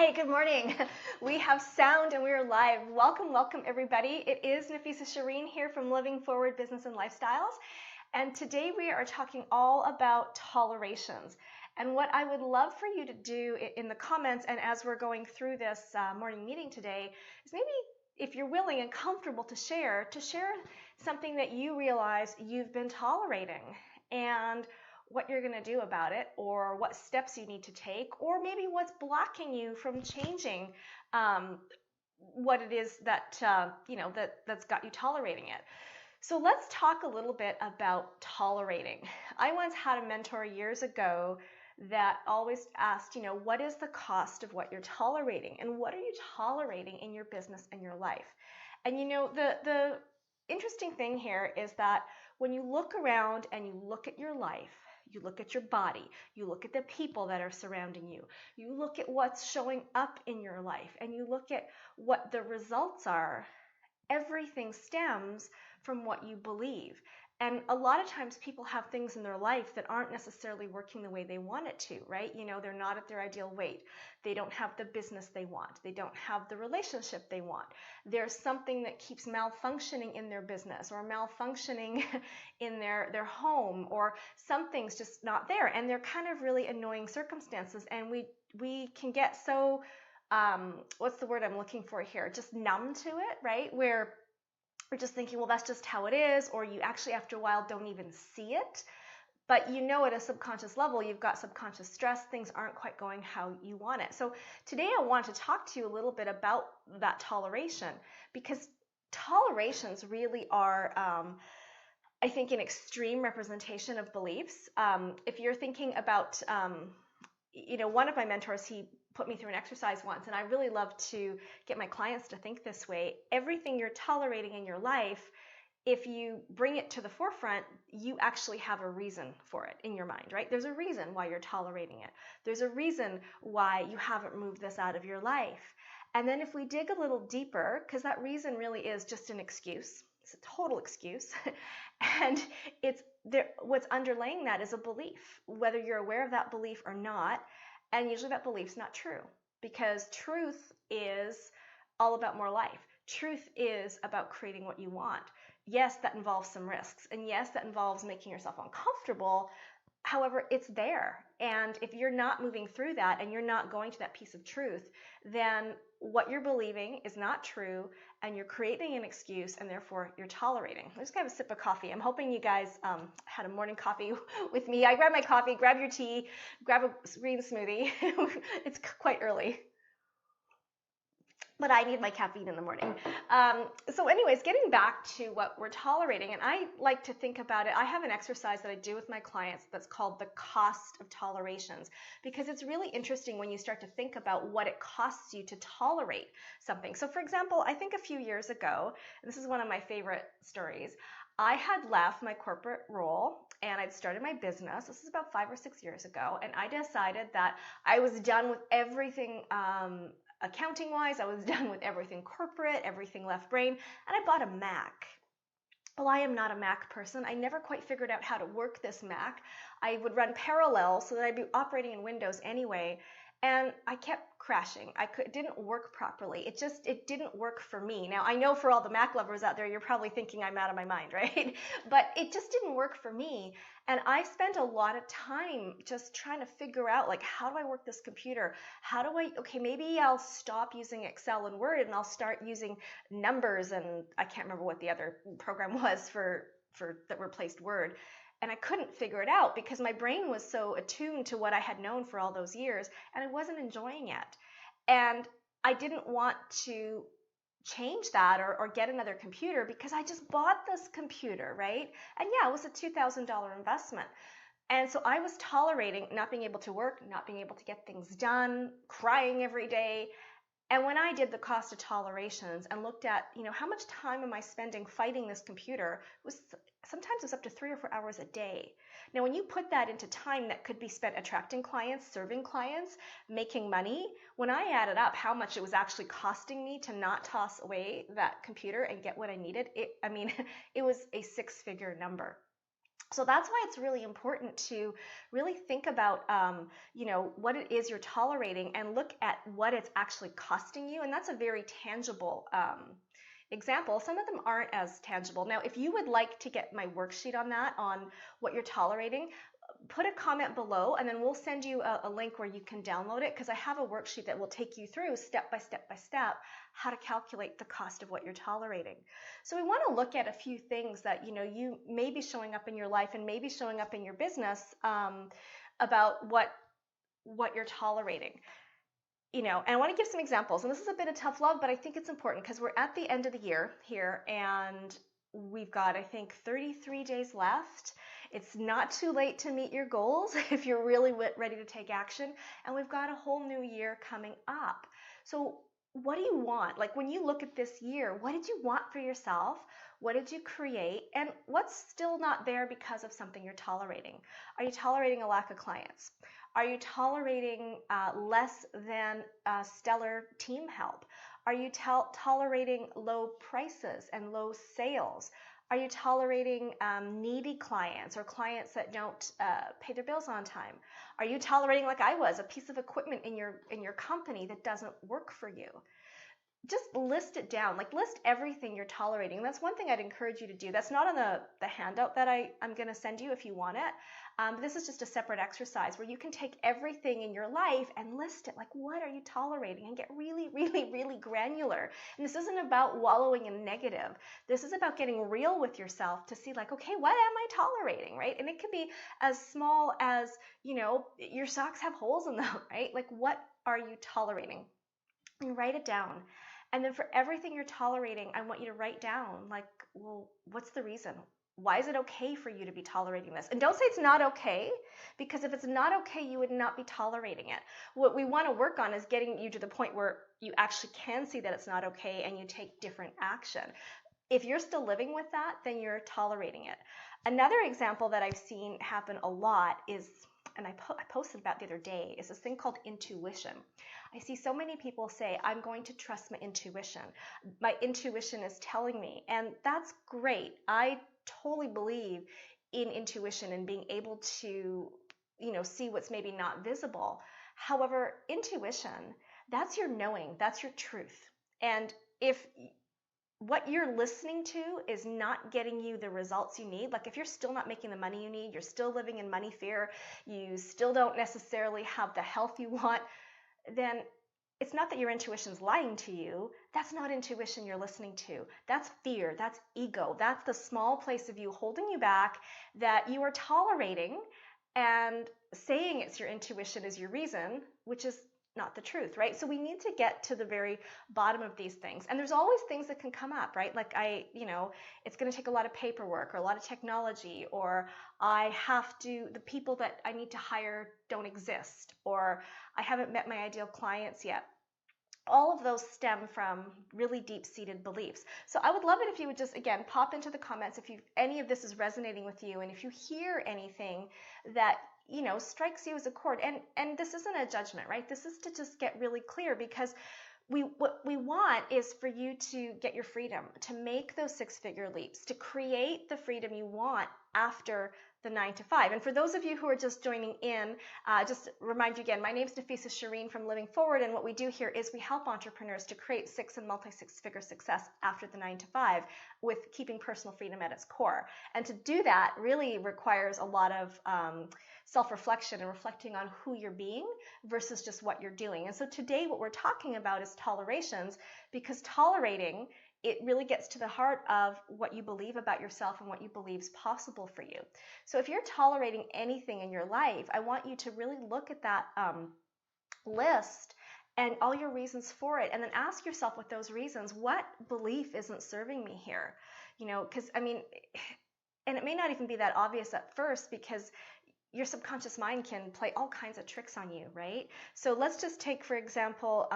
Hey, good morning. We have sound and we are live. Welcome everybody. It is Nafissa Shireen here from Living Forward Business and Lifestyles. And today we are talking all about tolerations. And what I would love for you to do in the comments and as we're going through this morning meeting today is maybe if you're willing and comfortable to share something that you realize you've been tolerating and what you're going to do about it, or what steps you need to take, or maybe what's blocking you from changing what it is that that's got you tolerating it. So let's talk a little bit about tolerating. I once had a mentor years ago that always asked, what is the cost of what you're tolerating, and what are you tolerating in your business and your life? And the interesting thing here is that when you look around and you look at your life, you look at your body, you look at the people that are surrounding you, you look at what's showing up in your life, and you look at what the results are, everything stems from what you believe. And a lot of times people have things in their life that aren't necessarily working the way they want it to, right? They're not at their ideal weight. They don't have the business they want. They don't have the relationship they want. There's something that keeps malfunctioning in their business or malfunctioning in their home, or something's just not there. And they're kind of really annoying circumstances. And we can get so, what's the word I'm looking for here? Just numb to it, right? Where we're just thinking, well, that's just how it is, or you actually after a while don't even see it, but at a subconscious level, you've got subconscious stress, things aren't quite going how you want it. So today I want to talk to you a little bit about that toleration, because tolerations really are, I think, an extreme representation of beliefs. If you're thinking about, one of my mentors, he put me through an exercise once, and I really love to get my clients to think this way. Everything you're tolerating in your life, if you bring it to the forefront, you actually have a reason for it in your mind, right? There's a reason why you're tolerating it. There's a reason why you haven't moved this out of your life. And then if we dig a little deeper, because that reason really is just an excuse, it's a total excuse, and what's underlaying that is a belief, whether you're aware of that belief or not. And usually that belief's not true, because truth is all about more life. Truth is about creating what you want. Yes, that involves some risks, and yes, that involves making yourself uncomfortable. However, it's there. And if you're not moving through that and you're not going to that piece of truth, then what you're believing is not true, and you're creating an excuse, and therefore you're tolerating. I just got a sip of coffee. I'm hoping you guys had a morning coffee with me. I grabbed my coffee, grab your tea, grab a green smoothie. It's quite early, but I need my caffeine in the morning. So anyways, getting back to what we're tolerating, and I like to think about it. I have an exercise that I do with my clients that's called the cost of tolerations, because it's really interesting when you start to think about what it costs you to tolerate something. So for example, I think a few years ago, and this is one of my favorite stories, I had left my corporate role and I'd started my business. This is about 5 or 6 years ago, and I decided that I was done with everything accounting wise. I was done with everything corporate, everything left brain, and I bought a Mac. Well, I am not a Mac person. I never quite figured out how to work this Mac. I would run parallel so that I'd be operating in Windows anyway, and I kept crashing. It didn't work properly. It didn't work for me. Now, I know for all the Mac lovers out there, you're probably thinking I'm out of my mind, right? But it just didn't work for me. And I spent a lot of time just trying to figure out, like, how do I work this computer? Okay, maybe I'll stop using Excel and Word and I'll start using numbers, and I can't remember what the other program was for that replaced Word. And I couldn't figure it out because my brain was so attuned to what I had known for all those years, and I wasn't enjoying it. And I didn't want to change that or get another computer, because I just bought this computer, right? And yeah, it was a $2,000 investment. And so I was tolerating not being able to work, not being able to get things done, crying every day. And when I did the cost of tolerations and looked at, how much time am I spending fighting this computer, sometimes it was up to 3 or 4 hours a day. Now, when you put that into time that could be spent attracting clients, serving clients, making money, when I added up how much it was actually costing me to not toss away that computer and get what I needed, it was a 6-figure number. So that's why it's really important to really think about, what it is you're tolerating and look at what it's actually costing you. And that's a very tangible example. Some of them aren't as tangible. Now, if you would like to get my worksheet on that, on what you're tolerating, put a comment below and then we'll send you a link where you can download it, because I have a worksheet that will take you through step by step how to calculate the cost of what you're tolerating. So we want to look at a few things that you may be showing up in your life and maybe showing up in your business, about what you're tolerating. And I want to give some examples. And this is a bit of tough love, but I think it's important because we're at the end of the year here and we've got, I think, 33 days left. It's not too late to meet your goals if you're really ready to take action. And we've got a whole new year coming up. So what do you want? Like, when you look at this year, what did you want for yourself? What did you create? And what's still not there because of something you're tolerating? Are you tolerating a lack of clients? Are you tolerating less than stellar team help? Are you tolerating low prices and low sales? Are you tolerating needy clients or clients that don't pay their bills on time? Are you tolerating, like I was, a piece of equipment in your company that doesn't work for you? Just list it down, like list everything you're tolerating. And that's one thing I'd encourage you to do. That's not on the handout that I'm going to send you if you want it. This is just a separate exercise where you can take everything in your life and list it, like what are you tolerating, and get really, really, really granular. And this isn't about wallowing in negative. This is about getting real with yourself to see, like, okay, what am I tolerating, right? And it could be as small as, your socks have holes in them, right? Like, what are you tolerating? And write it down. And then for everything you're tolerating, I want you to write down, like, well, what's the reason? Why is it okay for you to be tolerating this? And don't say it's not okay, because if it's not okay, you would not be tolerating it. What we want to work on is getting you to the point where you actually can see that it's not okay and you take different action. If you're still living with that, then you're tolerating it. Another example that I've seen happen a lot is, and I posted about the other day, is this thing called intuition. I see so many people say, I'm going to trust my intuition. My intuition is telling me, and that's great. I totally believe in intuition and being able to, see what's maybe not visible. However, intuition, that's your knowing, that's your truth. And if what you're listening to is not getting you the results you need, like if you're still not making the money you need, you're still living in money fear, you still don't necessarily have the health you want, then it's not that your intuition's lying to you. That's not intuition you're listening to. That's fear. That's ego. That's the small place of you holding you back that you are tolerating and saying it's your intuition is your reason, which is not the truth, right? So we need to get to the very bottom of these things. And there's always things that can come up, right? Like it's going to take a lot of paperwork or a lot of technology, or the people that I need to hire don't exist, or I haven't met my ideal clients yet. All of those stem from really deep-seated beliefs. So I would love it if you would just, again, pop into the comments if any of this is resonating with you, and if you hear anything that strikes you as a chord. And this isn't a judgment, right? This is to just get really clear, because what we want is for you to get your freedom, to make those six-figure leaps, to create the freedom you want after the 9 to 5. And for those of you who are just joining in, just remind you again, my name is Nafissa Shireen from Living Forward, and what we do here is we help entrepreneurs to create six and multi-six-figure success after the 9 to 5 with keeping personal freedom at its core. And to do that really requires a lot of self-reflection and reflecting on who you're being versus just what you're doing. And so today what we're talking about is tolerations, because tolerating, it really gets to the heart of what you believe about yourself and what you believe is possible for you. So if you're tolerating anything in your life, I want you to really look at that list and all your reasons for it, and then ask yourself with those reasons, what belief isn't serving me here? Because and it may not even be that obvious at first, because your subconscious mind can play all kinds of tricks on you, right? So let's just take, for example,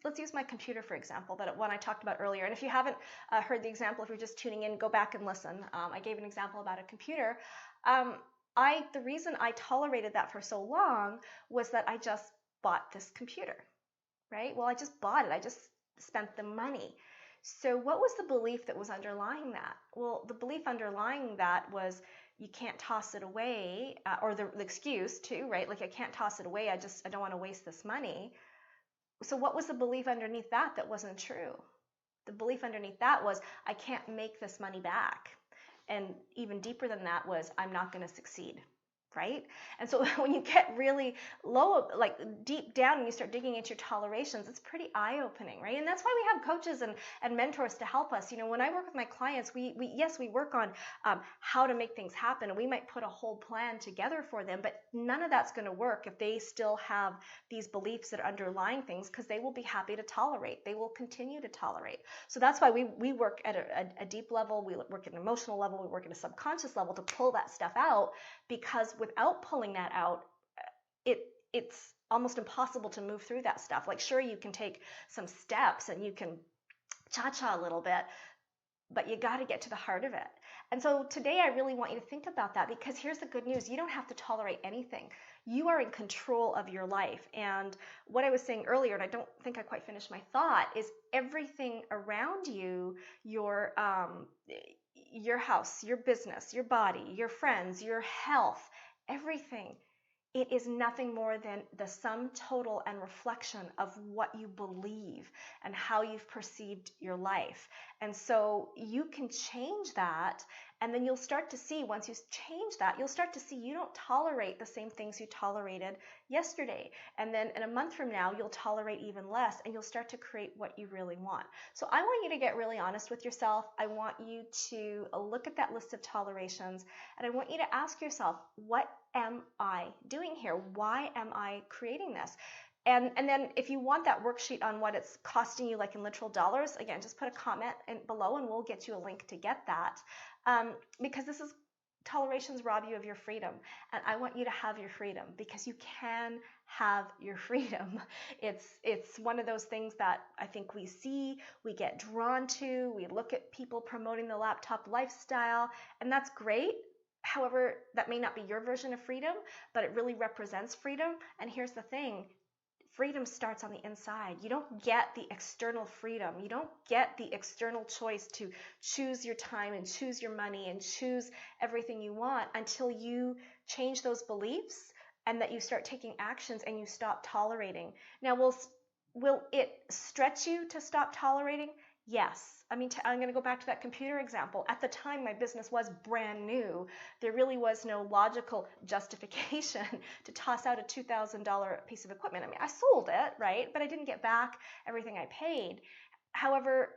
let's use my computer, for example, that one I talked about earlier. And if you haven't heard the example, if you're just tuning in, go back and listen. I gave an example about a computer. The reason I tolerated that for so long was that I just bought this computer, right? Well, I just bought it. I just spent the money. So what was the belief that was underlying that? Well, the belief underlying that was, you can't toss it away, or the excuse too, right? Like, I can't toss it away. I don't want to waste this money. So what was the belief underneath that wasn't true? The belief underneath that was, I can't make this money back. And even deeper than that was, I'm not going to succeed. Right? And so when you get really low, like deep down, and you start digging into your tolerations, it's pretty eye-opening, right? And that's why we have coaches and mentors to help us. When I work with my clients, we work on how to make things happen, and we might put a whole plan together for them, but none of that's going to work if they still have these beliefs that are underlying things, because they will be happy to tolerate. They will continue to tolerate. So that's why we work at a deep level. We work at an emotional level. We work at a subconscious level to pull that stuff out, because without pulling that out, it's almost impossible to move through that stuff. Like, sure, you can take some steps and you can cha-cha a little bit, but you got to get to the heart of it. And so today I really want you to think about that, because here's the good news. You don't have to tolerate anything. You are in control of your life. And what I was saying earlier, and I don't think I quite finished my thought, is everything around you, your house, your business, your body, your friends, your health, everything, it is nothing more than the sum total and reflection of what you believe and how you've perceived your life. And so you can change that, and then you'll start to see, once you change that, you'll start to see you don't tolerate the same things you tolerated yesterday. And then in a month from now, you'll tolerate even less, and you'll start to create what you really want. So I want you to get really honest with yourself. I want you to look at that list of tolerations, and I want you to ask yourself, what am I doing here? Why am I creating this? And then if you want that worksheet on what it's costing you, like in literal dollars, again, just put a comment below and we'll get you a link to get that. Because this is, tolerations rob you of your freedom. And I want you to have your freedom, because you can have your freedom. It's one of those things that I think we see, we get drawn to, we look at people promoting the laptop lifestyle, and that's great. However, that may not be your version of freedom, but it really represents freedom. And here's the thing. Freedom starts on the inside. You don't get the external freedom. You don't get the external choice to choose your time and choose your money and choose everything you want until you change those beliefs, and that you start taking actions and you stop tolerating. Now, will it stretch you to stop tolerating? Yes. I mean, I'm going to go back to that computer example. At the time, my business was brand new. There really was no logical justification to toss out a $2,000 piece of equipment. I mean, I sold it, right? But I didn't get back everything I paid. However,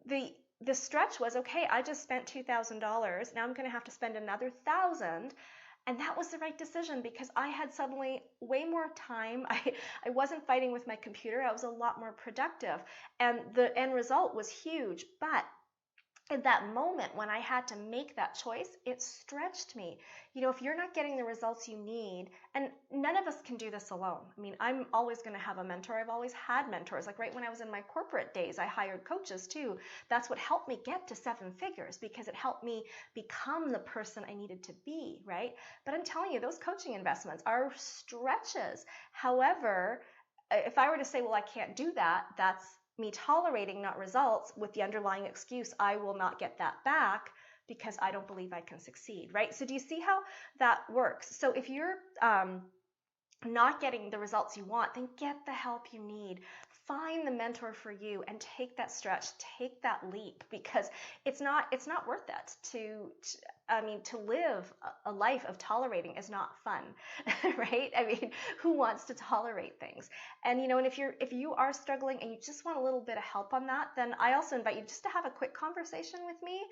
the stretch was, okay, I just spent $2,000. Now I'm going to have to spend another $1,000. And that was the right decision, because I had suddenly way more time. I wasn't fighting with my computer. I was a lot more productive. And the end result was huge. But in that moment when I had to make that choice, it stretched me. If you're not getting the results you need, and none of us can do this alone. I mean, I'm always going to have a mentor. I've always had mentors. Like right when I was in my corporate days, I hired coaches too. That's what helped me get to 7 figures, because it helped me become the person I needed to be, right? But I'm telling you, those coaching investments are stretches. However, if I were to say, well, I can't do that, that's me tolerating not results with the underlying excuse, I will not get that back because I don't believe I can succeed, right? So do you see how that works? So if you're not getting the results you want, then get the help you need. Find the mentor for you and take that stretch, take that leap, because it's not worth it to live a life of tolerating is not fun, right? I mean, who wants to tolerate things? And and if you are struggling and you just want a little bit of help on that, then I also invite you just to have a quick conversation with me.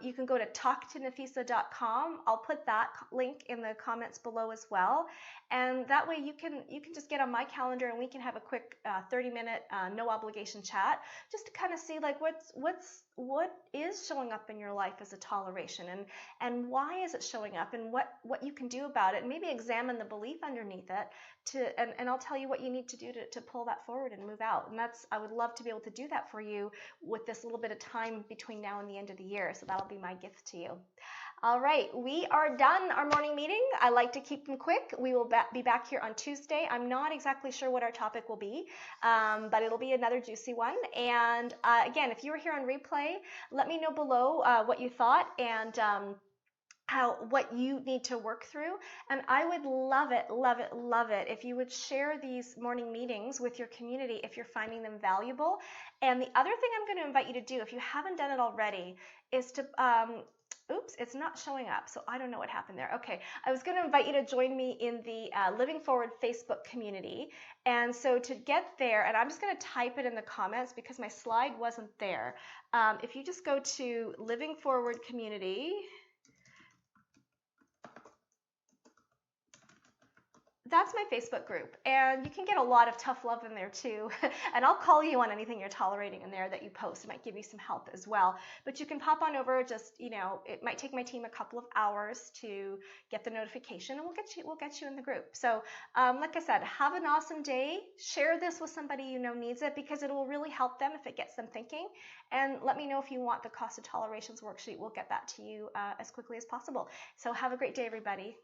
You can go to talktonafissa.com. I'll put that link in the comments below as well. And that way you can just get on my calendar and we can have a quick 30-minute no obligation chat, just to kind of see like what is showing up in your life as a toleration, and why is it showing up, and what you can do about it, and maybe examine the belief underneath it and I'll tell you what you need to do to pull that forward and move out. And I would love to be able to do that for you with this little bit of time between now and the end of the year. So that'll be my gift to you. All right, we are done our morning meeting. I like to keep them quick. We will be back here on Tuesday. I'm not exactly sure what our topic will be, but it'll be another juicy one. And again, if you were here on replay, let me know below what you thought. And what you need to work through. And I would love it, love it, love it if you would share these morning meetings with your community if you're finding them valuable. And the other thing I'm going to invite you to do, if you haven't done it already, is to oops, it's not showing up, so I don't know what happened there. Okay, I was going to invite you to join me in the Living Forward Facebook community. And so to get there, and I'm just going to type it in the comments because my slide wasn't there. If you just go to Living Forward community, that's my Facebook group, and you can get a lot of tough love in there too. And I'll call you on anything you're tolerating in there that you post. It might give you some help as well. But you can pop on over. Just, it might take my team a couple of hours to get the notification, and we'll get you in the group. So, like I said, have an awesome day. Share this with somebody you know needs it, because it will really help them if it gets them thinking. And let me know if you want the cost of tolerations worksheet. We'll get that to you as quickly as possible. So have a great day, everybody.